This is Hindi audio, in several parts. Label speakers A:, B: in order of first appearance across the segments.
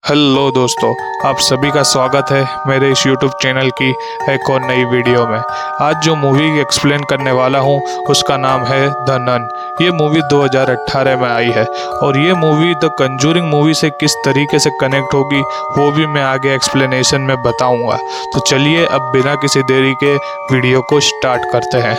A: हेलो दोस्तों, आप सभी का स्वागत है मेरे इस YouTube चैनल की एक और नई वीडियो में। आज जो मूवी एक्सप्लेन करने वाला हूँ उसका नाम है द नन। ये मूवी 2018 में आई है और ये मूवी द कंजूरिंग मूवी से किस तरीके से कनेक्ट होगी वो भी मैं आगे एक्सप्लेनेशन में बताऊँगा। तो चलिए अब बिना किसी देरी के वीडियो को स्टार्ट करते हैं।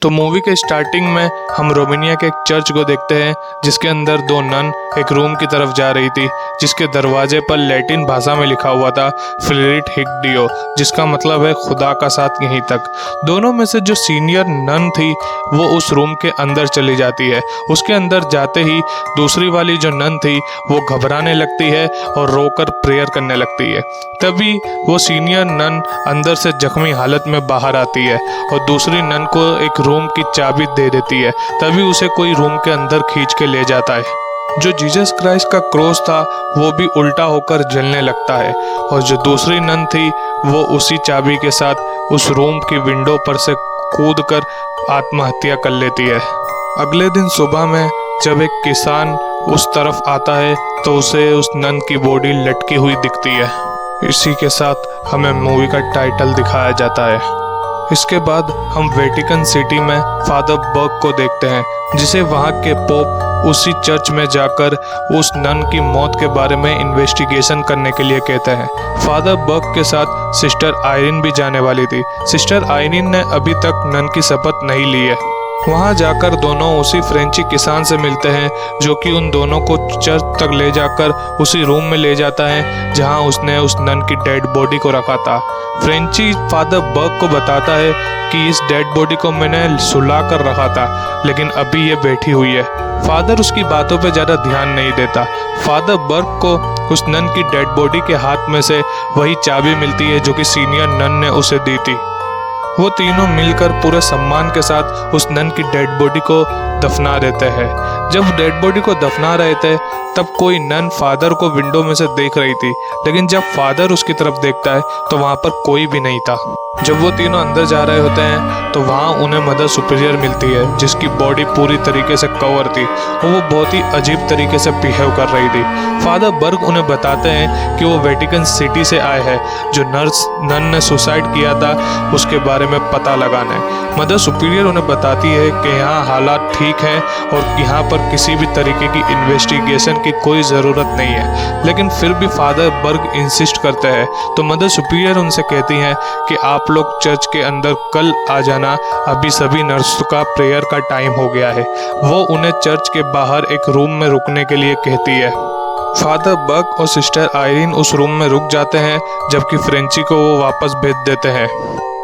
A: तो मूवी के स्टार्टिंग में हम रोमानिया के एक चर्च को देखते हैं जिसके अंदर दो नन एक रूम की तरफ जा रही थी, जिसके दरवाजे पर लैटिन भाषा में लिखा हुआ था फ्लिरिट हिक डियो, जिसका मतलब है खुदा का साथ यहीं तक। दोनों में से जो सीनियर नन थी वो उस रूम के अंदर चली जाती है। उसके अंदर जाते ही दूसरी वाली जो नन थी वो घबराने लगती है और रोकर प्रेयर करने लगती है। तभी वो सीनियर नन अंदर से जख्मी हालत में बाहर आती है और दूसरी नन को एक रूम की चाबी दे देती है। तभी उसे कोई रूम के अंदर खींच के ले जाता है। जो जीसस क्राइस्ट का क्रॉस था वो भी उल्टा होकर जलने लगता है और जो दूसरी नन थी वो उसी चाबी के साथ उस रूम की विंडो पर से कूदकर आत्महत्या कर लेती है। अगले दिन सुबह में जब एक किसान उस तरफ आता है तो उसे उस नन की बॉडी लटकी हुई दिखती है। इसी के साथ हमें मूवी का टाइटल दिखाया जाता है। इसके बाद हम वेटिकन सिटी में फादर बर्ग को देखते हैं, जिसे वहाँ के पोप उसी चर्च में जाकर उस नन की मौत के बारे में इन्वेस्टिगेशन करने के लिए कहते हैं। फादर बर्ग के साथ सिस्टर आयरीन भी जाने वाली थी। सिस्टर आयरीन ने अभी तक नन की शपथ नहीं ली है। वहाँ जाकर दोनों उसी फ्रेंची किसान से मिलते हैं जो कि उन दोनों को चर्च तक ले जाकर उसी रूम में ले जाता है जहाँ उसने उस नन की डेड बॉडी को रखा था। फ्रेंची फादर बर्ग को बताता है कि इस डेड बॉडी को मैंने सुला कर रखा था, लेकिन अभी ये बैठी हुई है। फादर उसकी बातों पे ज़्यादा ध्यान नहीं देता। फादर बर्ग को उस नन की डेड बॉडी के हाथ में से वही चाबी मिलती है जो कि सीनियर नन ने उसे दी थी। वो तीनों मिलकर पूरे सम्मान के साथ उस नन की डेड बॉडी को दफना देते हैं। जब डेड बॉडी को दफना रहे थे तब कोई नन फादर को विंडो में से देख रही थी, लेकिन जब फादर उसकी तरफ देखता है तो वहाँ पर कोई भी नहीं था। जब वो तीनों अंदर जा रहे होते हैं तो वहाँ उन्हें मदर सुपीरियर मिलती है जिसकी बॉडी पूरी तरीके से कवर थी और वो बहुत ही अजीब तरीके से बिहेव कर रही थी। फादर बर्ग उन्हें बताते हैं कि वो वेटिकन सिटी से आए हैं जो नन ने सुसाइड किया था उसके बारे में पता लगाने। मदर सुपीरियर उन्हें बताती है कि यहाँ हालात ठीक है और यहाँ पर किसी भी तरीके की इन्वेस्टिगेशन की कोई ज़रूरत नहीं है, लेकिन फिर भी फादर बर्ग इंसिस्ट करते हैं। तो मदर सुपीरियर उनसे कहती हैं कि आप लोग चर्च के अंदर कल आ जाना, अभी सभी नर्स का प्रेयर का टाइम हो गया है। वो उन्हें चर्च के बाहर एक रूम में रुकने के लिए कहती है। फादर बर्ग और सिस्टर आयरीन उस रूम में रुक जाते हैं जबकि फ्रेंची को वो वापस भेज देते हैं।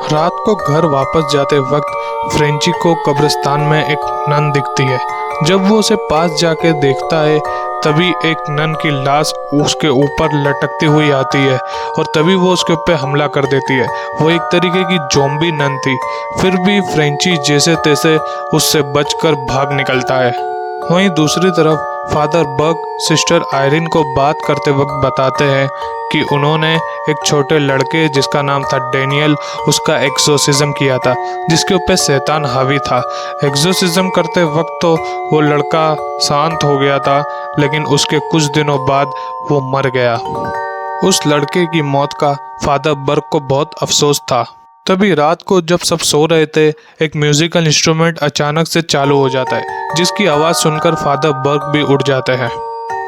A: रात को घर वापस जाते वक्त फ्रेंची को कब्रिस्तान में एक नन दिखती है। जब वो उसे पास जाके देखता है तभी एक नन की लाश उसके ऊपर लटकती हुई आती है और तभी वो उसके ऊपर हमला कर देती है। वो एक तरीके की ज़ॉम्बी नन थी। फिर भी फ्रेंची जैसे तैसे उससे बचकर भाग निकलता है। वहीं दूसरी तरफ फादर बर्ग सिस्टर आयरीन को बात करते वक्त बताते हैं कि उन्होंने एक छोटे लड़के जिसका नाम था डेनियल उसका एक्सोर्सिज्म किया था जिसके ऊपर शैतान हावी था। एक्सोर्सिज्म करते वक्त तो वो लड़का शांत हो गया था, लेकिन उसके कुछ दिनों बाद वो मर गया। उस लड़के की मौत का फादर बर्ग को बहुत अफसोस था। तभी रात को जब सब सो रहे थे एक म्यूजिकल इंस्ट्रूमेंट अचानक से चालू हो जाता है जिसकी आवाज़ सुनकर फादर बर्ग भी उठ जाते हैं।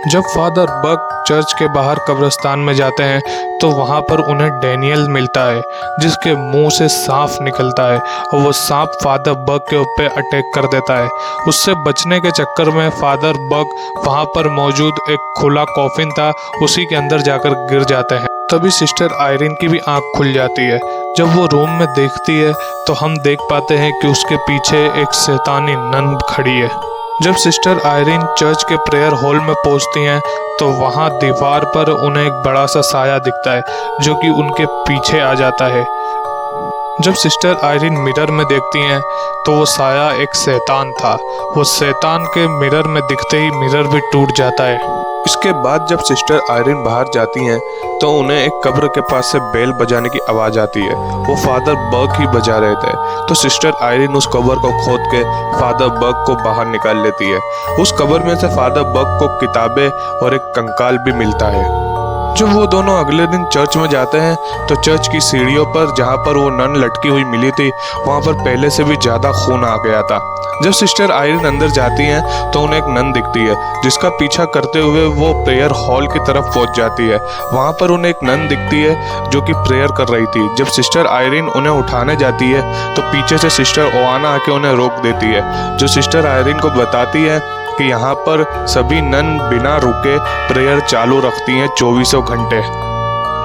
A: जब फादर बर्ग चर्च के बाहर कब्रिस्तान में जाते हैं तो वहाँ पर उन्हें डेनियल मिलता है जिसके मुंह से सांप निकलता है और वो सांप फादर बर्ग के ऊपर अटैक कर देता है। उससे बचने के चक्कर में फादर बर्ग वहाँ पर मौजूद एक खुला कॉफिन था उसी के अंदर जाकर गिर जाते हैं। तभी सिस्टर आयरीन की भी आंख खुल जाती है। जब वो रूम में देखती है तो हम देख पाते हैं कि उसके पीछे एक शैतानी नन खड़ी है। जब सिस्टर आयरीन चर्च के प्रेयर हॉल में पहुंचती हैं तो वहां दीवार पर उन्हें एक बड़ा सा साया दिखता है जो कि उनके पीछे आ जाता है। जब सिस्टर आयरीन मिरर में देखती हैं तो वो साया एक शैतान था। वो शैतान के मिरर में दिखते ही मिरर भी टूट जाता है। इसके बाद जब सिस्टर आयरिन बाहर जाती हैं तो उन्हें एक कब्र के पास से बेल बजाने की आवाज़ आती है। वो फादर बग ही बजा रहे थे। तो सिस्टर आयरिन उस कब्र को खोद के फादर बग को बाहर निकाल लेती है। उस कब्र में से फादर बग को किताबें और एक कंकाल भी मिलता है। जब वो दोनों अगले दिन चर्च में जाते हैं तो चर्च की सीढ़ियों पर जहाँ पर वो नन लटकी हुई मिली थी वहाँ पर पहले से भी ज़्यादा खून आ गया था। जब सिस्टर आयरिन अंदर जाती हैं तो उन्हें एक नन दिखती है जिसका पीछा करते हुए वो प्रेयर हॉल की तरफ पहुंच जाती है। वहाँ पर उन्हें एक नन दिखती है जो कि प्रेयर कर रही थी। जब सिस्टर आयरिन उन्हें उठाने जाती है तो पीछे से सिस्टर ओआना आके उन्हें रोक देती है, जो सिस्टर आयरिन को बताती है कि यहाँ पर सभी नन बिना रुके प्रेयर चालू रखती हैं 24 घंटे।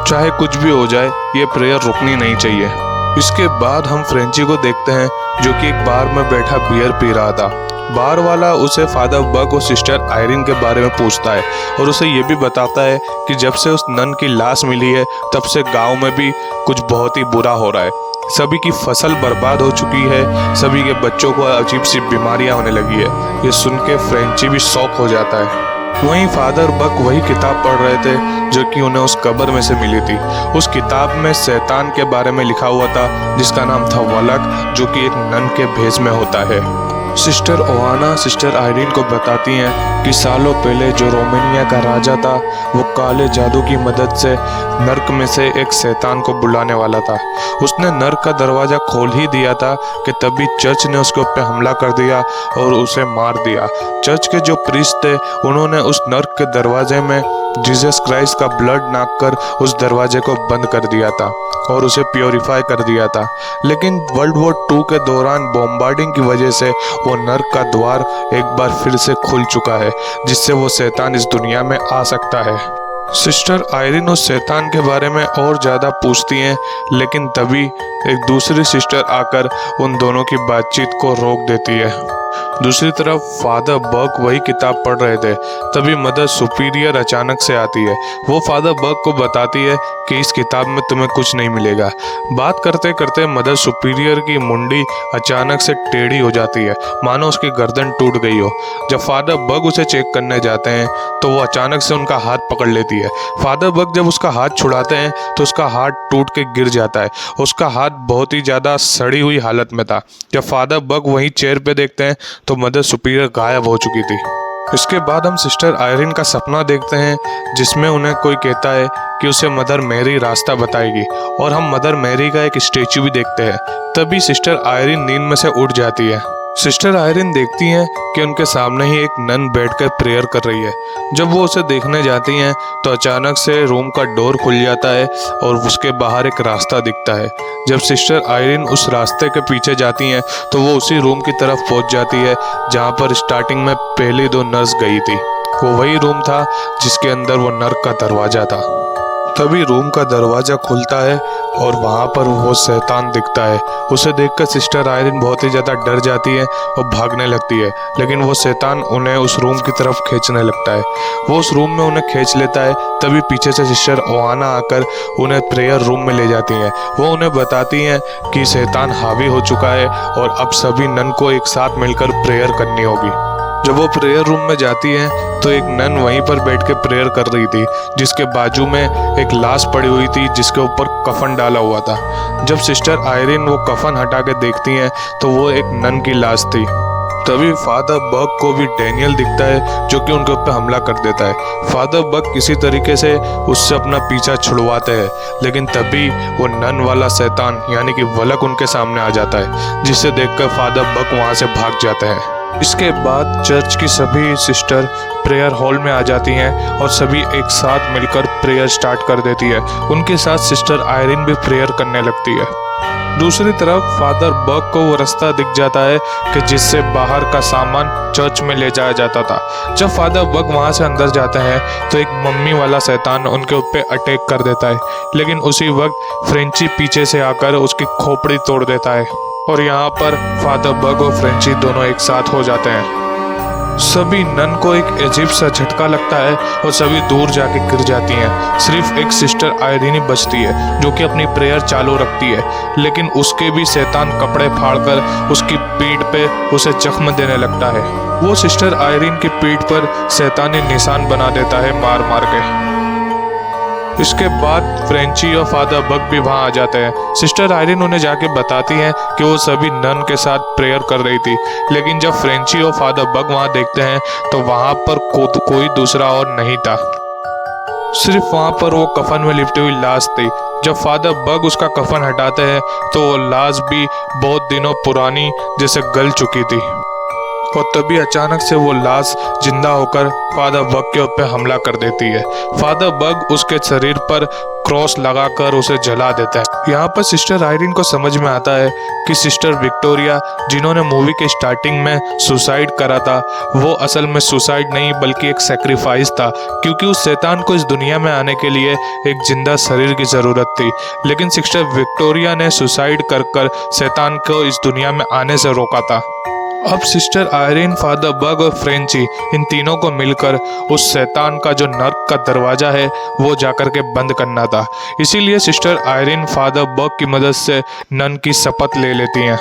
A: चाहे कुछ भी हो जाए ये प्रेयर रुकनी नहीं चाहिए। इसके बाद हम फ्रेंची को देखते हैं जो कि एक बार में बैठा बियर पी रहा था। बार वाला उसे फादर बग और सिस्टर आयरिन के बारे में पूछता है और उसे ये भी बताता है कि जब से उस नन की लाश मिली है तब से गांव में भी कुछ बहुत ही बुरा हो रहा है। सभी की फसल बर्बाद हो चुकी है, सभी के बच्चों को अजीब सी बीमारियां होने लगी है। ये सुन के फ्रेंची भी शॉक हो जाता है। वहीं फादर बक वही किताब पढ़ रहे थे जो कि उन्हें उस कब्र में से मिली थी। उस किताब में शैतान के बारे में लिखा हुआ था जिसका नाम था वलक, जो कि एक नन के भेष में होता है। सिस्टर ओआना सिस्टर आयरिन को बताती हैं कि सालों पहले जो रोमानिया का राजा था वो काले जादू की मदद से नर्क में से एक शैतान को बुलाने वाला था। उसने नर्क का दरवाज़ा खोल ही दिया था कि तभी चर्च ने उसके ऊपर हमला कर दिया और उसे मार दिया। चर्च के जो प्रीस्ट थे उन्होंने उस नर्क के दरवाजे में जीसस क्राइस्ट का ब्लड नाक कर उस दरवाजे को बंद कर दिया था और उसे प्योरीफाई कर दिया था। लेकिन वर्ल्ड वॉर 2 के दौरान बॉम्बार्डिंग की वजह से वो नर्क का द्वार एक बार फिर से खुल चुका है जिससे वो शैतान इस दुनिया में आ सकता है। सिस्टर आयरिन उस शैतान के बारे में और ज़्यादा पूछती हैं, लेकिन तभी एक दूसरी सिस्टर आकर उन दोनों की बातचीत को रोक देती है। दूसरी तरफ फादर बक वही किताब पढ़ रहे थे, तभी मदर सुपीरियर अचानक से आती है। वो फादर बक को बताती है कि इस किताब में तुम्हें कुछ नहीं मिलेगा। बात करते करते मदर सुपीरियर की मुंडी अचानक से टेढ़ी हो जाती है, मानो उसकी गर्दन टूट गई हो। जब फादर बक उसे चेक करने जाते हैं तो वो अचानक से उनका हाथ पकड़ लेती है। फादर बक जब उसका हाथ छुड़ाते हैं तो उसका हाथ टूट के गिर जाता है। उसका हाथ बहुत ही ज़्यादा सड़ी हुई हालत में था। जब फादर बक वहीं चेयर पे देखते हैं तो मदर सुपीरियर गायब हो चुकी थी। इसके बाद हम सिस्टर आयरिन का सपना देखते हैं जिसमें उन्हें कोई कहता है कि उसे मदर मैरी रास्ता बताएगी, और हम मदर मैरी का एक स्टेचू भी देखते हैं। तभी सिस्टर आयरिन नींद में से उठ जाती है। सिस्टर आयरिन देखती हैं कि उनके सामने ही एक नन बैठकर प्रेयर कर रही है। जब वो उसे देखने जाती हैं तो अचानक से रूम का डोर खुल जाता है और उसके बाहर एक रास्ता दिखता है। जब सिस्टर आयरिन उस रास्ते के पीछे जाती हैं तो वो उसी रूम की तरफ पहुंच जाती है जहां पर स्टार्टिंग में पहली 2 नर्स गई थी। वो वही रूम था जिसके अंदर वो नर्क का दरवाज़ा था। तभी रूम का दरवाज़ा खुलता है और वहाँ पर वो शैतान दिखता है। उसे देखकर सिस्टर आयरिन बहुत ही ज़्यादा डर जाती है और भागने लगती है, लेकिन वो शैतान उन्हें उस रूम की तरफ खींचने लगता है। वो उस रूम में उन्हें खींच लेता है। तभी पीछे से सिस्टर ओआना आकर उन्हें प्रेयर रूम में ले जाती हैं। वो उन्हें बताती हैं कि शैतान हावी हो चुका है और अब सभी नन को एक साथ मिलकर प्रेयर करनी होगी। जब वो प्रेयर रूम में जाती हैं तो एक नन वहीं पर बैठ के प्रेयर कर रही थी, जिसके बाजू में एक लाश पड़ी हुई थी जिसके ऊपर कफन डाला हुआ था। जब सिस्टर आयरिन वो कफन हटा के देखती हैं तो वो एक नन की लाश थी। तभी फादर बक को भी डैनियल दिखता है जो कि उनके ऊपर हमला कर देता है। फादर बक किसी तरीके से उससे अपना पीछा छुड़वाते हैं, लेकिन तभी वो नन वाला शैतान यानी कि वलक उनके सामने आ जाता है, जिसे देखकर फादर बक वहाँ से भाग जाते हैं। इसके बाद चर्च की सभी सिस्टर प्रेयर हॉल में आ जाती हैं और सभी एक साथ मिलकर प्रेयर स्टार्ट कर देती है। उनके साथ सिस्टर आयरिन भी प्रेयर करने लगती है। दूसरी तरफ फादर बक को वो रास्ता दिख जाता है कि जिससे बाहर का सामान चर्च में ले जाया जाता था। जब फादर बक वहाँ से अंदर जाते हैं तो एक मम्मी वाला शैतान उनके ऊपर अटैक कर देता है, लेकिन उसी वक्त फ्रेंची पीछे से आकर उसकी खोपड़ी तोड़ देता है और यहाँ पर फादर बक और फ्रेंची दोनों एक साथ हो जाते हैं। सभी नन को एक अजीब सा झटका लगता है और सभी दूर जाके गिर जाती हैं। सिर्फ एक सिस्टर आयरीन ही बचती है जो कि अपनी प्रेयर चालू रखती है, लेकिन उसके भी शैतान कपड़े फाड़कर उसकी पीठ पे उसे जख्म देने लगता है। वो सिस्टर आयरीन की पीठ पर शैतानी निशान बना देता है मार मार के। इसके बाद फ्रेंची और फादर बग भी वहाँ आ जाते हैं। सिस्टर आयरीन उन्हें जाके बताती हैं कि वो सभी नन के साथ प्रेयर कर रही थी, लेकिन जब फ्रेंची और फादर बग वहाँ देखते हैं तो वहाँ पर कोई दूसरा और नहीं था। सिर्फ वहाँ पर वो कफन में लिपटी हुई लाश थी। जब फादर बग उसका कफन हटाते हैं तो वो लाश भी बहुत दिनों पुरानी जैसे गल चुकी थी, और तभी अचानक से वो लाश जिंदा होकर फादर बग के ऊपर हमला कर देती है। फादर बग उसके शरीर पर क्रॉस लगाकर उसे जला देता है। यहाँ पर सिस्टर आयरीन को समझ में आता है कि सिस्टर विक्टोरिया, जिन्होंने मूवी के स्टार्टिंग में सुसाइड करा था, वो असल में सुसाइड नहीं बल्कि एक सेक्रीफाइस था, क्योंकि उस शैतान को इस दुनिया में आने के लिए एक जिंदा शरीर की ज़रूरत थी। लेकिन सिस्टर विक्टोरिया ने सुसाइड कर शैतान को इस दुनिया में आने से रोका था। अब सिस्टर आयरीन, फादर बग और फ्रेंची, इन तीनों को मिलकर उस शैतान का जो नर्क का दरवाज़ा है वो जाकर के बंद करना था। इसीलिए सिस्टर आयरीन फादर बग की मदद से नन की शपथ ले लेती हैं।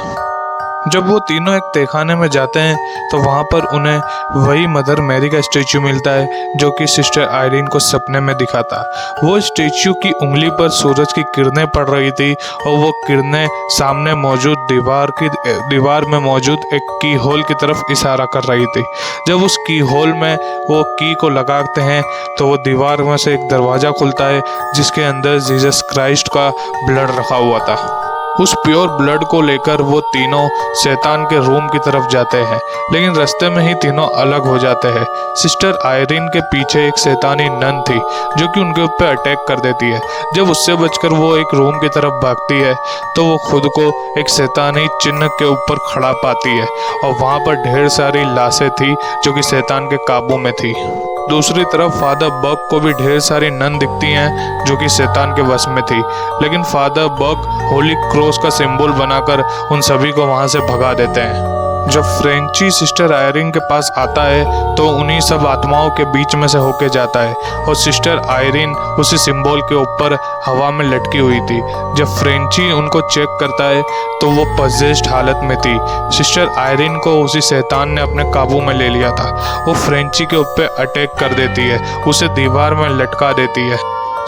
A: जब वो तीनों एक तहखाने में जाते हैं तो वहाँ पर उन्हें वही मदर मैरी का स्टैचू मिलता है जो कि सिस्टर आयरीन को सपने में दिखा था। वो स्टैचू की उंगली पर सूरज की किरणें पड़ रही थी और वो किरणें सामने मौजूद दीवार में मौजूद एक की होल की तरफ इशारा कर रही थी। जब उस की होल में वो की को लगाते हैं तो वो दीवार में से एक दरवाज़ा खुलता है जिसके अंदर जीसस क्राइस्ट का ब्लड रखा हुआ था। उस प्योर ब्लड को लेकर वो तीनों शैतान के रूम की तरफ जाते हैं, लेकिन रास्ते में ही तीनों अलग हो जाते हैं। सिस्टर आयरीन के पीछे एक शैतानी नन थी जो कि उनके ऊपर अटैक कर देती है। जब उससे बचकर वो एक रूम की तरफ भागती है तो वो खुद को एक शैतानी चिन्ह के ऊपर खड़ा पाती है और वहाँ पर ढेर सारी लाशें थी जो कि शैतान के काबू में थी। दूसरी तरफ फादर बग को भी ढेर सारी नन दिखती हैं जो कि शैतान के वश में थी, लेकिन फादर बग होली क्रॉस का सिंबल बनाकर उन सभी को वहां से भगा देते हैं। जब फ्रेंची सिस्टर आयरीन के पास आता है तो उन्हीं सब आत्माओं के बीच में से होके जाता है और सिस्टर आयरीन उसी सिंबल के ऊपर हवा में लटकी हुई थी। जब फ्रेंची उनको चेक करता है तो वो पजेस्ड हालत में थी। सिस्टर आयरीन को उसी शैतान ने अपने काबू में ले लिया था। वो फ्रेंची के ऊपर अटैक कर देती है, उसे दीवार में लटका देती है।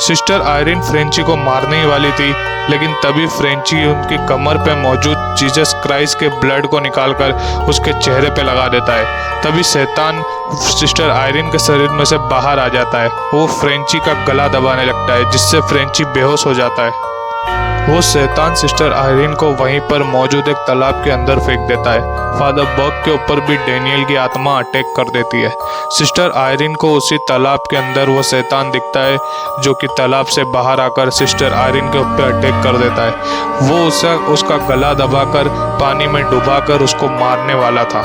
A: सिस्टर आयरीन फ्रेंची को मारने ही वाली थी, लेकिन तभी फ्रेंची उनकी कमर पे मौजूद जीसस क्राइस्ट के ब्लड को निकालकर उसके चेहरे पे लगा देता है। तभी शैतान सिस्टर आयरीन के शरीर में से बाहर आ जाता है। वो फ्रेंची का गला दबाने लगता है जिससे फ्रेंची बेहोश हो जाता है। वो शैतान सिस्टर आयरीन को वहीं पर मौजूद एक तालाब के अंदर फेंक देता है। फादर बग के ऊपर भी डेनियल की आत्मा अटैक कर देती है। सिस्टर आयरीन को उसी तालाब के अंदर वो शैतान दिखता है जो कि तालाब से बाहर आकर सिस्टर आयरीन के ऊपर अटैक कर देता है। वो उसका गला दबाकर पानी में डुबाकर उसको मारने वाला था,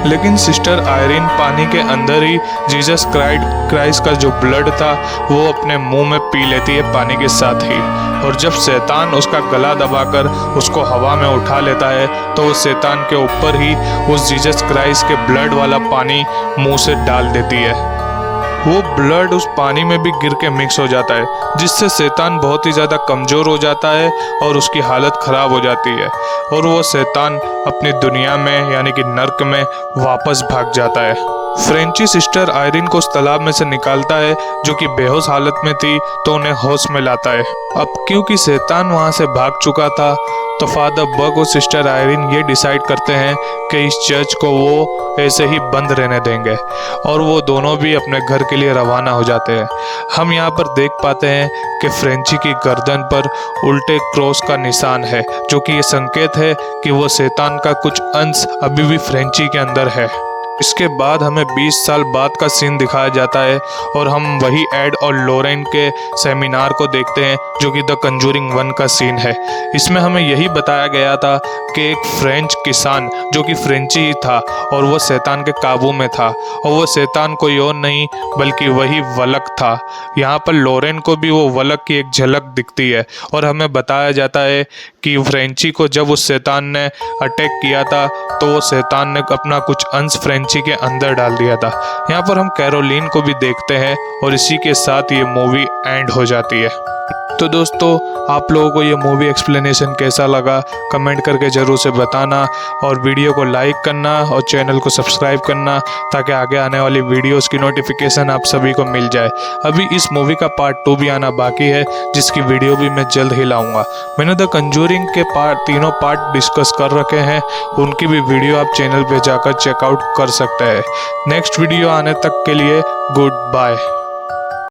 A: लेकिन सिस्टर आयरीन पानी के अंदर ही जीसस क्राइस्ट का जो ब्लड था वो अपने मुंह में पी लेती है पानी के साथ ही। और जब शैतान उसका गला दबाकर उसको हवा में उठा लेता है तो उस शैतान के ऊपर ही उस जीसस क्राइस्ट के ब्लड वाला पानी मुंह से डाल देती है। वो ब्लड उस पानी में भी गिर के मिक्स हो जाता है, जिससे शैतान बहुत ही ज़्यादा कमज़ोर हो जाता है और उसकी हालत ख़राब हो जाती है और वो शैतान अपनी दुनिया में यानी कि नर्क में वापस भाग जाता है। फ्रेंची सिस्टर आयरीन को उस तालाब में से निकालता है जो कि बेहोश हालत में थी, तो उन्हें होश में लाता है। अब क्योंकि शैतान वहाँ से भाग चुका था तो फादर बग और सिस्टर आयरीन ये डिसाइड करते हैं कि इस चर्च को वो ऐसे ही बंद रहने देंगे और वो दोनों भी अपने घर के लिए रवाना हो जाते हैं। हम यहाँ पर देख पाते हैं कि फ्रेंची की गर्दन पर उल्टे क्रॉस का निशान है, जो कि ये संकेत है कि वो शैतान का कुछ अंश अभी भी फ्रेंची के अंदर है। इसके बाद हमें 20 साल बाद का सीन दिखाया जाता है और हम वही एड और लॉरेन के सेमिनार को देखते हैं जो कि द कंजूरिंग 1 का सीन है। इसमें हमें यही बताया गया था कि एक फ्रेंच किसान जो कि फ्रेंची ही था और वो शैतान के काबू में था, और वो शैतान कोई और नहीं बल्कि वही वलक था। यहाँ पर लॉरेन को भी वो वलक की एक झलक दिखती है और हमें बताया जाता है कि फ्रेंची को जब उस शैतान ने अटैक किया था तो वो शैतान ने अपना कुछ अंश फ्रेंची कैंची के अंदर डाल दिया था। यहाँ पर हम कैरोलिन को भी देखते हैं और इसी के साथ ये मूवी एंड हो जाती है। तो दोस्तों, आप लोगों को ये मूवी एक्सप्लेनेशन कैसा लगा कमेंट करके ज़रूर से बताना, और वीडियो को लाइक करना और चैनल को सब्सक्राइब करना ताकि आगे आने वाली वीडियोस की नोटिफिकेशन आप सभी को मिल जाए। अभी इस मूवी का पार्ट 2 भी आना बाकी है, जिसकी वीडियो भी मैं जल्द ही लाऊंगा। मैंने द कंजूरिंग के तीनों पार्ट डिस्कस कर रखे हैं, उनकी भी वीडियो आप चैनल पर जाकर चेकआउट कर सकते हैं। नेक्स्ट वीडियो आने तक के लिए गुड बाय।